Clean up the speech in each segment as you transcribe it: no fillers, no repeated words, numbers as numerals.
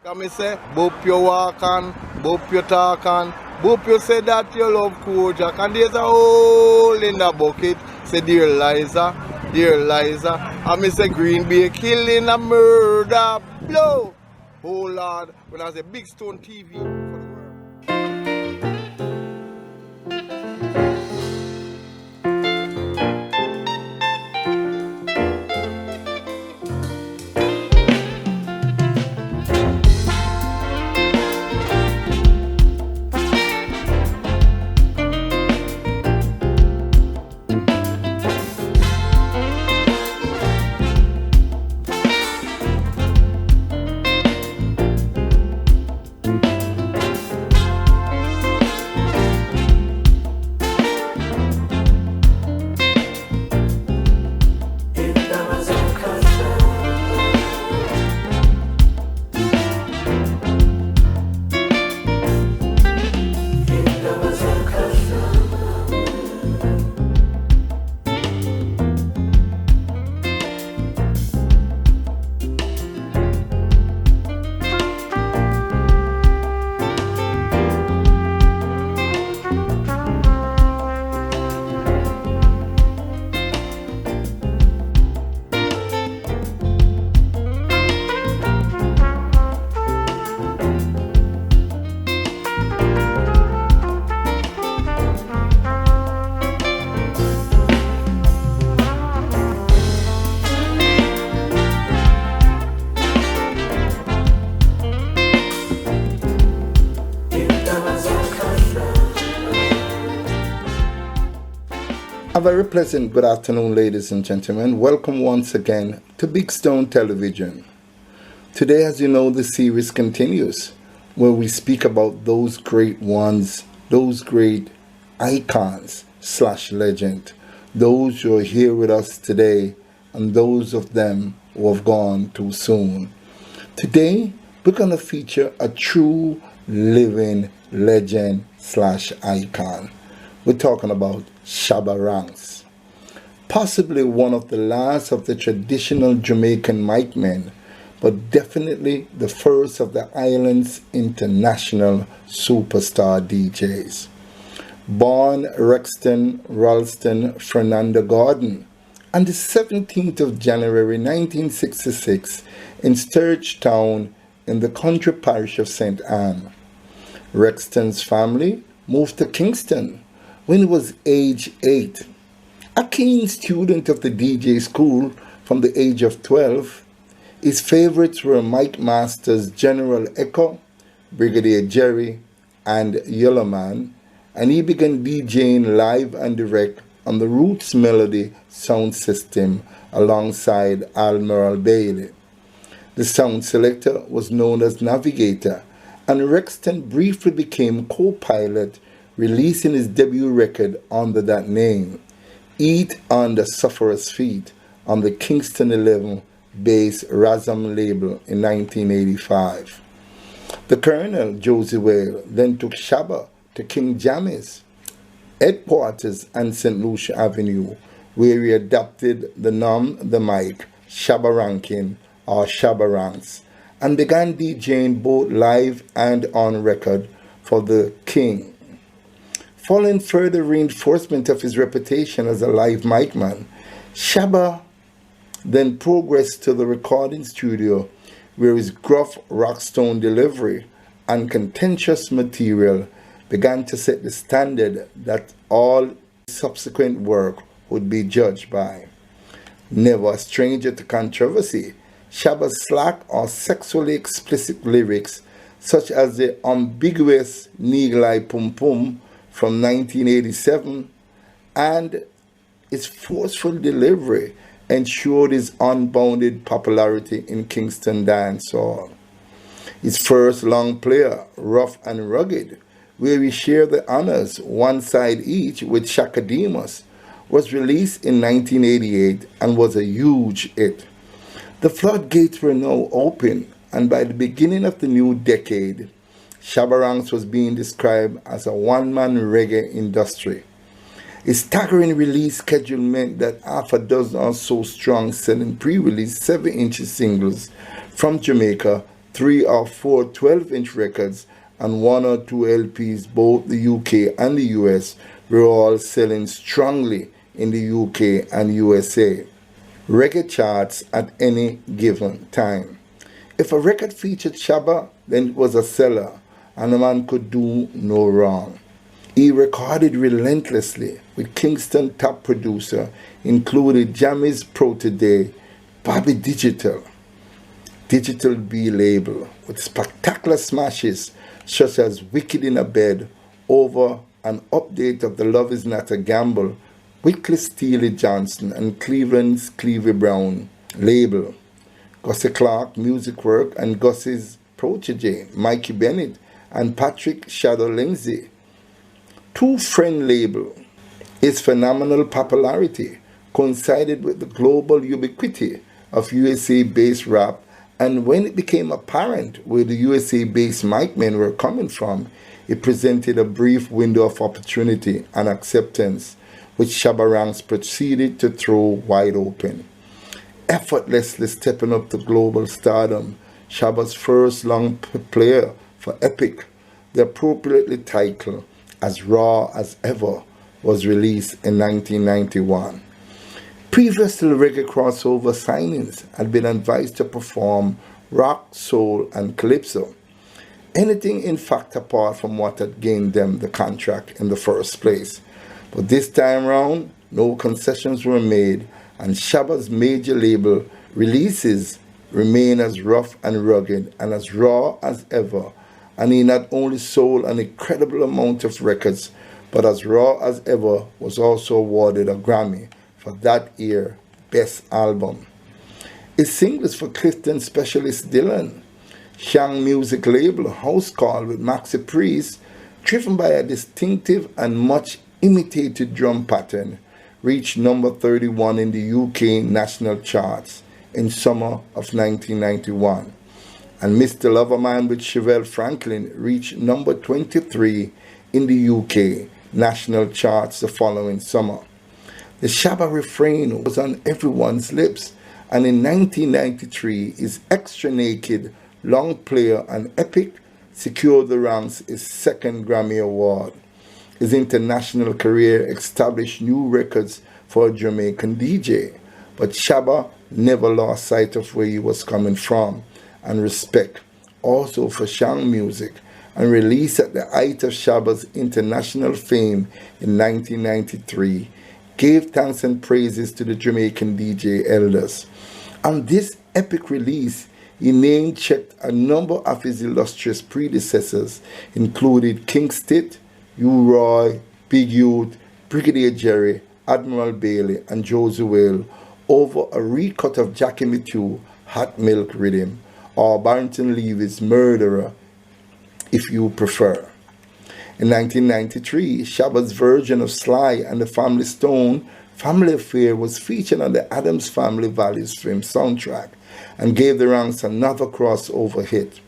Come say, boop you walk on, boop you talk on, boop you say that you love Kojak, and there's a hole in the bucket. Say, dear Liza, I me say Green Bay killing a murder blow. Oh Lord, when I say Big Stone TV for the world. A very pleasant good afternoon, ladies and gentlemen. Welcome once again to Big Stone Television. Today, as you know, the series continues where we speak about those great ones, those great icons / legend, those who are here with us today and those of them who have gone too soon. Today, we're going to feature a true living legend / icon. We're talking about Shabba, possibly one of the last of the traditional Jamaican mic men, but definitely the first of the island's international superstar DJs. Born Rexton Ralston Fernando Gordon on the 17th of January 1966 in Sturge Town in the country parish of St. Anne. Rexton's family moved to Kingston when he was age 8. A keen student of the DJ school from the age of 12, his favorites were Mike Masters' General Echo, Brigadier Jerry, and Yellowman, and he began DJing live and direct on the Roots Melody sound system alongside Admiral Bailey. The sound selector was known as Navigator, and Rexton briefly became co-pilot, releasing his debut record under that name, Eat on the Sufferer's Feet, on the Kingston 11-based Razam label in 1985. The Colonel, Josie Whale, then took Shabba to King Jammy's headquarters on St. Lucia Avenue, where he adopted the nom de mic Shabba Rankin or Shabba Ranks, and began DJing both live and on record for the King. Following further reinforcement of his reputation as a live mic man, Shabba then progressed to the recording studio, where his gruff rockstone delivery and contentious material began to set the standard that all subsequent work would be judged by. Never a stranger to controversy, Shabba's slack or sexually explicit lyrics, such as the ambiguous Neeglai Pum Pum from 1987, and his forceful delivery ensured his unbounded popularity in Kingston dancehall. His first long player, Rough and Rugged, where we share the honors one side each with Shaka Demus, was released in 1988 and was a huge hit. The floodgates were now open, and by the beginning of the new decade, Shabba Ranks was being described as a one-man reggae industry. His staggering release schedule meant that half a dozen or so strong selling pre-release 7-inch singles from Jamaica 3 or 4 12-inch records, and 1 or 2 LPs. Both the UK and the US were all selling strongly in the UK and USA reggae charts at any given time. If a record featured Shabba, then it was a seller, and a man could do no wrong. He recorded relentlessly with Kingston top producer, included Jammy's protege, Bobby Digital B label, with spectacular smashes such as Wicked in a Bed, Over, an update of The Love Is Not a Gamble, Wycliffe Steely Johnson and Cleveland's Clevie Brown label, Gussie Clark music work, and Gussie's protege, Mikey Bennett and Patrick Shadow Lindsay. Two Friend label. Its phenomenal popularity coincided with the global ubiquity of USA-based rap, and when it became apparent where the USA-based mic men were coming from, it presented a brief window of opportunity and acceptance, which Shabba Ranks proceeded to throw wide open. Effortlessly stepping up to global stardom, Shabba's first long player for Epic, the appropriately titled As Raw as Ever, was released in 1991. Previous to the reggae crossover signings, had been advised to perform rock, soul, and calypso. Anything in fact apart from what had gained them the contract in the first place. But this time round, no concessions were made, and Shabba's major label releases remain as rough and rugged and as raw as ever, and he not only sold an incredible amount of records, but As Raw as Ever was also awarded a Grammy for that year Best Album. His singles for Clifton specialist Dylan, Shang Music label House Call with Maxi Priest, driven by a distinctive and much imitated drum pattern, reached number 31 in the UK national charts in summer of 1991. And Mr. Loverman with Chevelle Franklin reached number 23 in the UK national charts the following summer. The Shabba refrain was on everyone's lips, and in 1993 his Extra Naked long player and Epic secured the ranks his second Grammy Award. His international career established new records for a Jamaican DJ, but Shabba never lost sight of where he was coming from, and respect also for Shang Music, and released at the height of Shabba's international fame in 1993, gave thanks and praises to the Jamaican DJ elders. On this epic release, he name-checked a number of his illustrious predecessors, including King Stitt, U-Roy, Big Youth, Brigadier Jerry, Admiral Bailey, and Josie Whale over a recut of Jackie Mittoo, Hot Milk Rhythm, or Barrington Levy's Murderer, if you prefer. In 1993, Shabba's version of Sly and the Family Stone, Family Affair, was featured on the Addams Family Values film soundtrack and gave the ranks another crossover hit.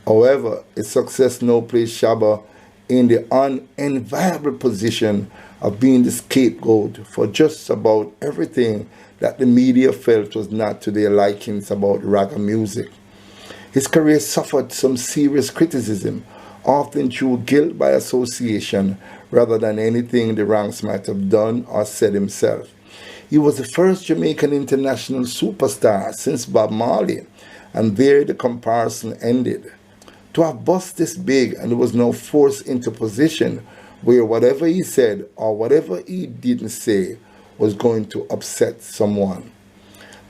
However, its success now placed Shabba in the unenviable position of being the scapegoat for just about everything that the media felt was not to their likings about ragga music. His career suffered some serious criticism, often through guilt by association rather than anything the ranks might have done or said himself. He was the first Jamaican international superstar since Bob Marley, and there the comparison ended. To have bust this big and was now forced into a position where whatever he said or whatever he didn't say was going to upset someone.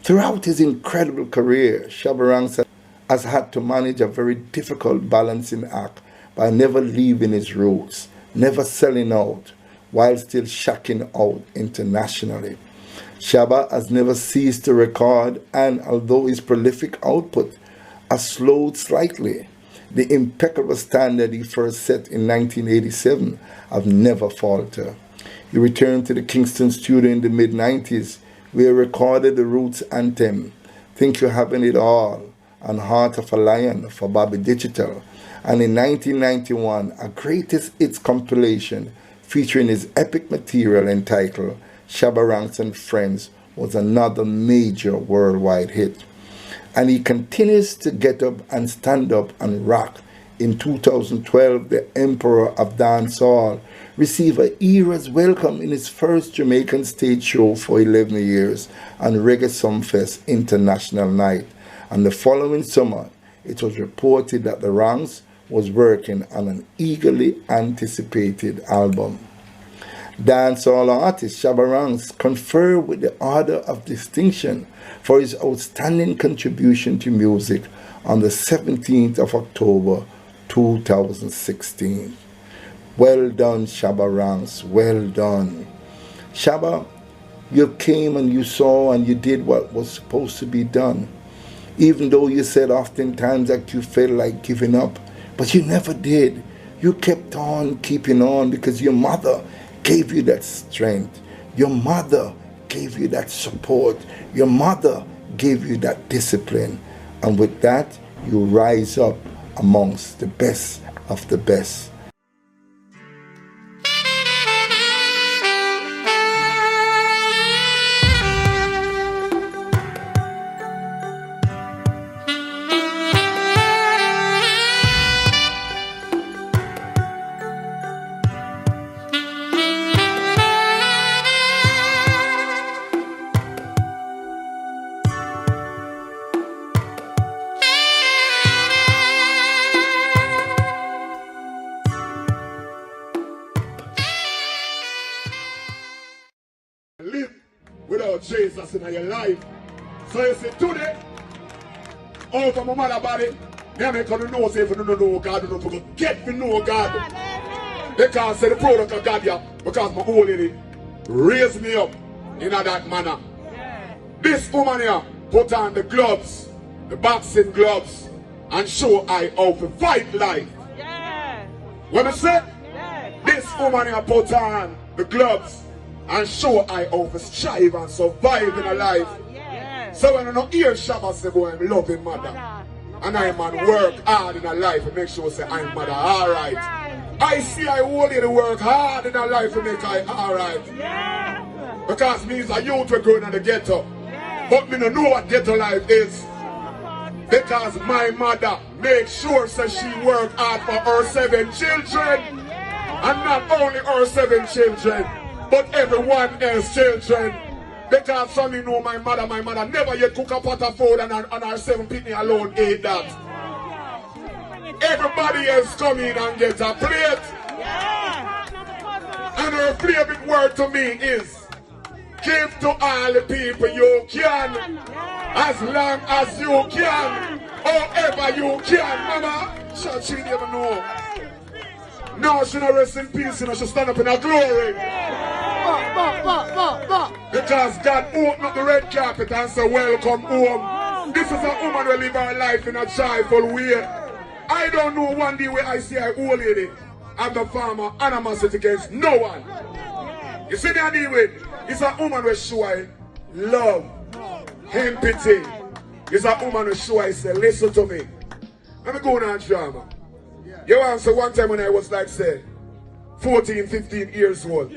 Throughout his incredible career, Shabba Ranks has had to manage a very difficult balancing act by never leaving his roots, never selling out, while still shacking out internationally. Shabba has never ceased to record, and although his prolific output has slowed slightly, the impeccable standard he first set in 1987 have never faltered. He returned to the Kingston studio in the mid-90s, where he recorded the Roots anthem, Think You're Having It All, and Heart of a Lion for Bobby Digital, and in 1991, a greatest hits compilation featuring his epic material entitled Shabba Ranks and Friends was another major worldwide hit. And he continues to get up and stand up and rock. In 2012, the Emperor of Dancehall received an era's welcome in his first Jamaican stage show for 11 years on Reggae Sumfest International Night. And the following summer, it was reported that the Ranks was working on an eagerly anticipated album. Dancehall artist Shabba Ranks conferred with the Order of Distinction for his outstanding contribution to music on the 17th of October 2016. Well done, Shabba Ranks, well done. Shabba, you came and you saw and you did what was supposed to be done. Even though you said oftentimes that you felt like giving up, but you never did. You kept on keeping on because your mother gave you that strength. Your mother gave you that support. Your mother gave you that discipline. And with that, you rise up amongst the best of the best. Live without Jesus in your life. So you see today, over my mother body, me make you know say if you don't know God, you don't get to know God. Because say the product of God here, because my old lady raised me up in that manner. This woman here put on the gloves, the boxing gloves, and show I how to fight life. When I say this woman here put on the gloves and show I how to strive and survive in a life. So when I don't hear Shabba say, boy, I'm loving mother. And I man work hard in a life and make sure say I'm mother alright. I see I only work hard in a life to make I alright. Because means a youth will go in the ghetto. But me don't know what ghetto life is. Because my mother makes sure so she work hard for her 7 children. And not only her 7 children, but everyone else children. Because some you know my mother never yet cook a pot of food and her 7 people alone ate that. Everybody else come in and get a plate. And her favorite word to me is, give to all the people you can, as long as you can, however you can. Mama, she never know. No, she not rest in peace, you know, she stand up in her glory. Because God opened up the red carpet and said, welcome home. This is a woman who live her life in a joyful way. I don't know one day where I see a old lady and the farmer animosity against no one. You see me I deal with? It's a woman who show love, empathy. It's a woman who show I say, listen to me. Let me go on drama. You answer one time when I was like say 14, 15 years old.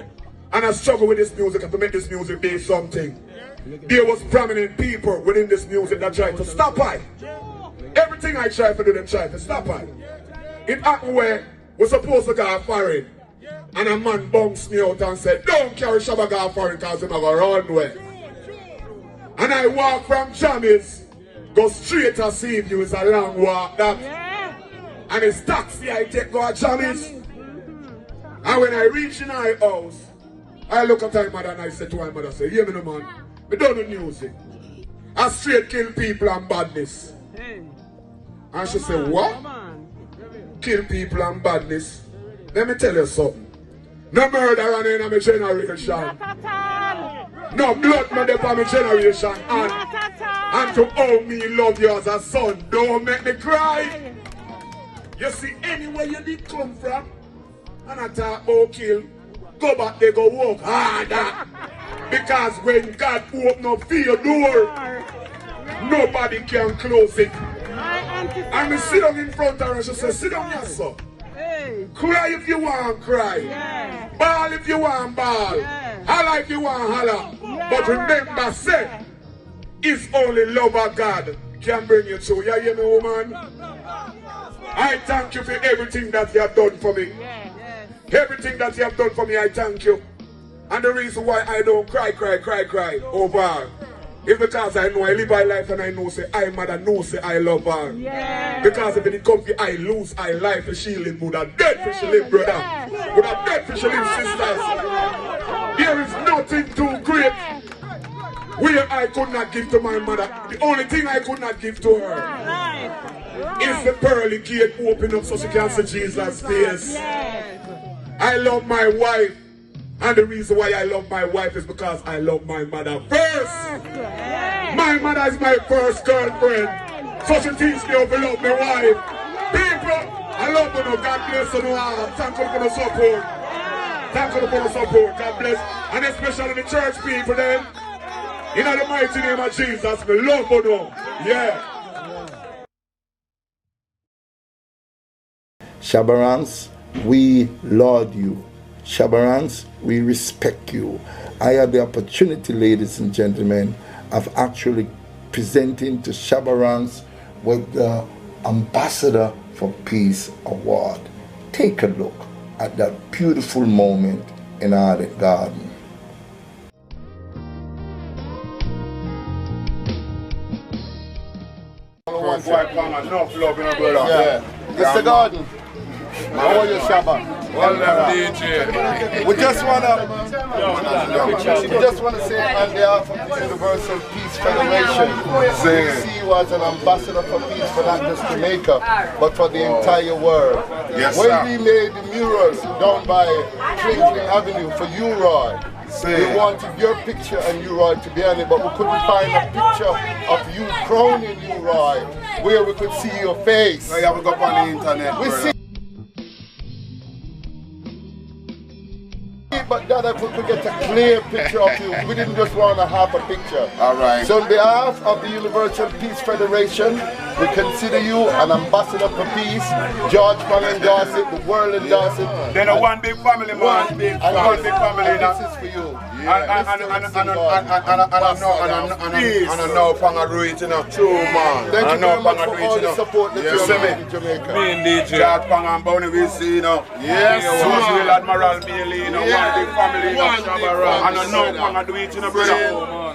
And I struggled with this music and to make this music be something. There was prominent people within this music that tried to stop I. Everything I tried to do, them tried to stop I. It happened where we're supposed to go foreign. And a man bounced me out and said, don't carry Shabba go foreign because I'm going to run away. And I walk from Jammies, go straight to see you. It's a long walk that. And it's taxi I take go to Jammies. And when I reach in my house, I look at my mother and I say to my mother, say, hear me no man, we don't do music. I straight kill people and badness. And she said, what? Kill people and badness? Let me tell you something. No murder in my generation. No blood no in my generation. And to all me love you as a son, don't make me cry. You see, anywhere you did come from, and I talk about kill, go back there, go work harder. Because when God open up for your door, nobody can close it. And me sit down in front of her and she said, sit down here, son. Cry if you want cry. Bawl if you want bawl. Holla if you want holla. But remember, say, it's only love of God can bring you through. You hear me, woman? I thank you for everything that you have done for me. Everything that you have done for me, I thank you. And the reason why I don't cry over her is because I know I live my life and I know say I mother know say I love her. Because if it comes to I lose I life for she live, would have dead for she live, brother. Would have dead for she live, sisters. There is nothing too great where I could not give to my mother. The only thing I could not give to her is the pearly gate open up so she can see Jesus' face. I love my wife, and the reason why I love my wife is because I love my mother first. My mother is my first girlfriend, so she teaches me how to love my wife. People, I love you. God bless you. Thank you for the support. Thank you for the support. God bless, and especially the church people then. In the mighty name of Jesus, we love you. Yeah. Shabbarans, we laud you. Shabbarans, we respect you. I had the opportunity, ladies and gentlemen, of actually presenting to Shabbarans with the Ambassador for Peace Award. Take a look at that beautiful moment in Art Garden. Yeah. Mr. Garden, how are you, Shabba? Well, DJ. We just want to say on behalf of the Universal Peace Federation, we see you as an ambassador for peace for not just Jamaica, but for the entire world. Yes, when sir. we made the murals down by Clinton Avenue for you, Roy, we wanted your picture and you, Roy, to be on it, but we couldn't find a picture of you crowning you, Roy, where we could see your face. I have to go on the internet. We see, but that if we could get a clear picture of you, we didn't just want to have a picture. All right. So on behalf of the Universal Peace Federation, we consider you an ambassador for peace. George endorsed it, the world endorsed it. Then a one big family, man. One big family. And this is for you. And I know Panga do it in a true man. Thank you very much for all the support that you're giving in Jamaica. Me and DJ. George Panga and Bonnie we see, you know. Yes, man. Admiral Bailey, you know. One big family, you know. And I know Panga do it, you know, brother.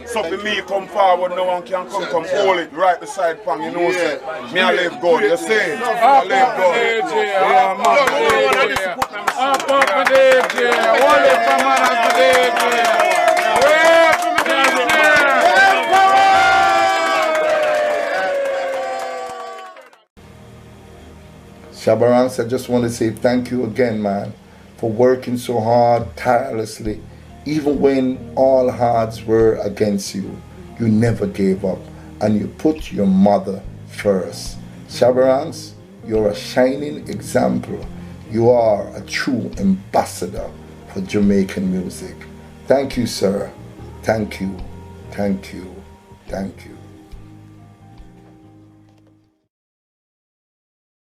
So for me come forward, no one can come hold it right beside Panga, you know. Me I live God, you see? I live God. Yeah, man. Up the DJ. One live from man as the DJ. Shabbarans, I just want to say thank you again, man, for working so hard, tirelessly. Even when all odds were against you, you never gave up and you put your mother first. Shabbarans, you're a shining example. You are a true ambassador for Jamaican music. Thank you, sir. Thank you. Thank you. Thank you.